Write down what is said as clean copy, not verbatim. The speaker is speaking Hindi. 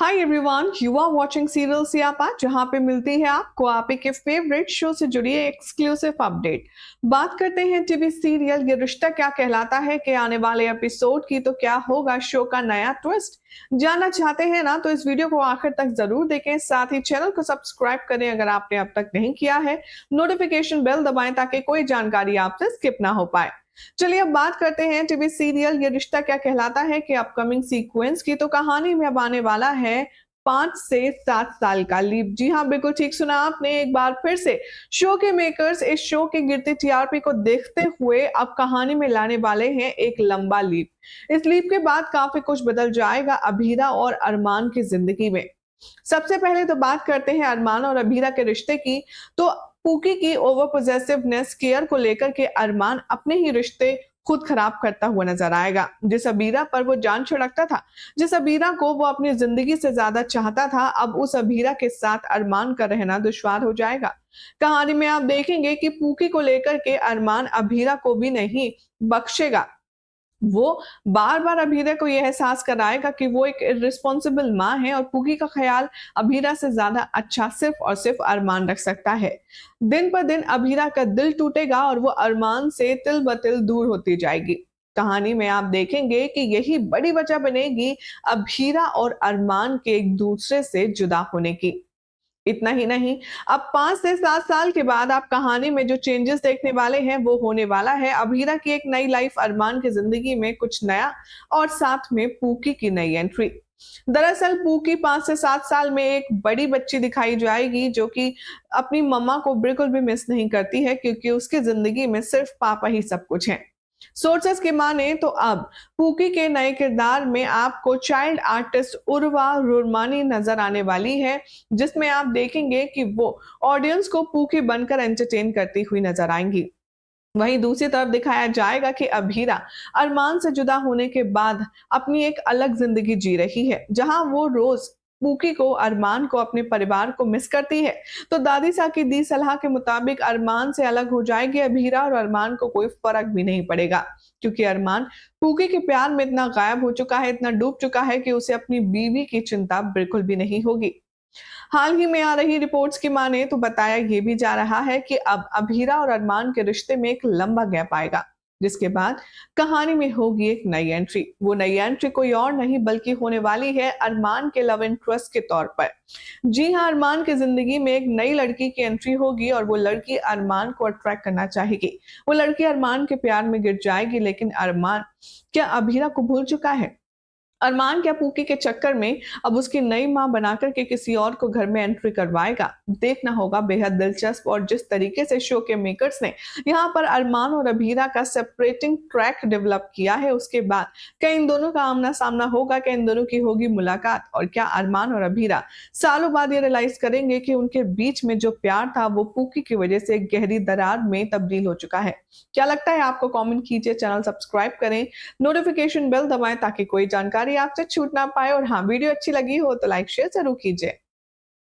Hi everyone, you are watching serial Siyapa, जहां पे मिलती है आपको आप के फेवरेट शो से जुड़ी एक्सक्लूसिव अपडेट। बात करते हैं टीवी सीरियल ये रिश्ता क्या कहलाता है के आने वाले एपिसोड की। तो क्या होगा शो का नया ट्विस्ट, जानना चाहते हैं ना? तो इस वीडियो को आखिर तक जरूर देखें, साथ ही चैनल को सब्सक्राइब करें अगर आपने अब तक नहीं किया है। नोटिफिकेशन बेल दबाएं ताकि कोई जानकारी आपसे स्किप ना हो पाए। चलिए अब बात करते हैं टीवी सीरियल ये रिश्ता क्या कहलाता है कि अपकमिंग सीक्वेंस की। तो कहानी में अब आने वाला है 5 से 7 साल का लीप। जी हाँ, बिल्कुल ठीक सुना आपने। एक बार फिर से शो के मेकर्स इस शो के गिरते टीआरपी को देखते हुए अब कहानी में लाने वाले हैं एक लंबा लीप। इस लीप के बाद काफी कुछ बदल जाएगा अभीरा और अरमान की जिंदगी में। सबसे पहले तो बात करते हैं अरमान और अभीरा के रिश्ते की। तो पूकी की ओवर पोजेसिवनेस केयर को लेकर के अरमान अपने ही रिश्ते खुद खराब करता हुआ नजर आएगा। जिस अबीरा पर वो जान छिड़कता था, जिस अबीरा को वो अपनी जिंदगी से ज्यादा चाहता था, अब उस अबीरा के साथ अरमान का रहना दुश्वार हो जाएगा। कहानी में आप देखेंगे कि पूकी को लेकर के अरमान अबीरा को भी नहीं बख्शेगा। वो बार-बार अभीरा को यह एहसास कराएगा कि वो एक इर्रेस्पॉन्सिबल माँ है और पूकी का ख्याल अभीरा से ज्यादा अच्छा सिर्फ और सिर्फ अरमान रख सकता है। दिन पर दिन अभीरा का दिल टूटेगा और वो अरमान से तिल बतिल दूर होती जाएगी। कहानी में आप देखेंगे कि यही बड़ी वजह बनेगी अभीरा और अरमान के एक दूसरे से जुदा होने की। इतना ही नहीं, अब 5 से 7 साल के बाद आप कहानी में जो चेंजेस देखने वाले हैं वो होने वाला है अभीरा की एक नई लाइफ, अरमान की जिंदगी में कुछ नया और साथ में पूकी की नई एंट्री। दरअसल पूकी 5 से 7 साल में एक बड़ी बच्ची दिखाई जाएगी जो कि अपनी मम्मा को बिल्कुल भी मिस नहीं करती है, क्योंकि उसकी जिंदगी में सिर्फ पापा ही सब कुछ है। सोर्सेस की माने तो अब पूकी के नए किरदार में आपको चाइल्ड आर्टिस्ट उर्वा रुरमानी नजर आने वाली है, जिसमें आप देखेंगे कि वो ऑडियंस को पूकी बनकर एंटरटेन करती हुई नजर आएंगी। वहीं दूसरी तरफ दिखाया जाएगा कि अभीरा अरमान से जुदा होने के बाद अपनी एक अलग जिंदगी जी रही है, जहां वो रोज पूकी को, अरमान को, अपने परिवार को मिस करती है। तो दादी सा की दी सलाह के मुताबिक अरमान से अलग हो जाएगी अभीरा और अरमान को कोई फर्क भी नहीं पड़ेगा, क्योंकि अरमान पूकी के प्यार में इतना गायब हो चुका है, इतना डूब चुका है कि उसे अपनी बीवी की चिंता बिल्कुल भी नहीं होगी। हाल ही में आ रही रिपोर्ट्स की माने तो बताया ये भी जा रहा है कि अब अभीरा और अरमान के रिश्ते में एक लंबा गैप आएगा, जिसके बाद कहानी में होगी एक नई एंट्री। वो नई एंट्री कोई और नहीं बल्कि होने वाली है अरमान के लव इंटरेस्ट के तौर पर। जी हाँ, अरमान की जिंदगी में एक नई लड़की की एंट्री होगी और वो लड़की अरमान को अट्रैक्ट करना चाहेगी। वो लड़की अरमान के प्यार में गिर जाएगी, लेकिन अरमान क्या अभीरा को भूल चुका है? अरमान क्या पूकी के चक्कर में अब उसकी नई मां बनाकर के किसी और को घर में एंट्री करवाएगा? देखना होगा, बेहद दिलचस्प। और जिस तरीके से शो के मेकर्स ने यहाँ पर अरमान और अभीरा का सेपरेटिंग ट्रैक डेवलप किया है, उसके बाद क्या इन दोनों का आमना सामना होगा? क्या इन दोनों की होगी मुलाकात? और क्या अरमान और अभीरा सालों बाद ये रियलाइज करेंगे कि उनके बीच में जो प्यार था वो पूकी की वजह से एक गहरी दरार में तब्दील हो चुका है? क्या लगता है आपको? कमेंट कीजिए, चैनल सब्सक्राइब करें, नोटिफिकेशन बेल दबाएं ताकि कोई जानकारी आपसे छूट ना पाए। और हाँ, वीडियो अच्छी लगी हो तो लाइक शेयर जरूर कीजिए।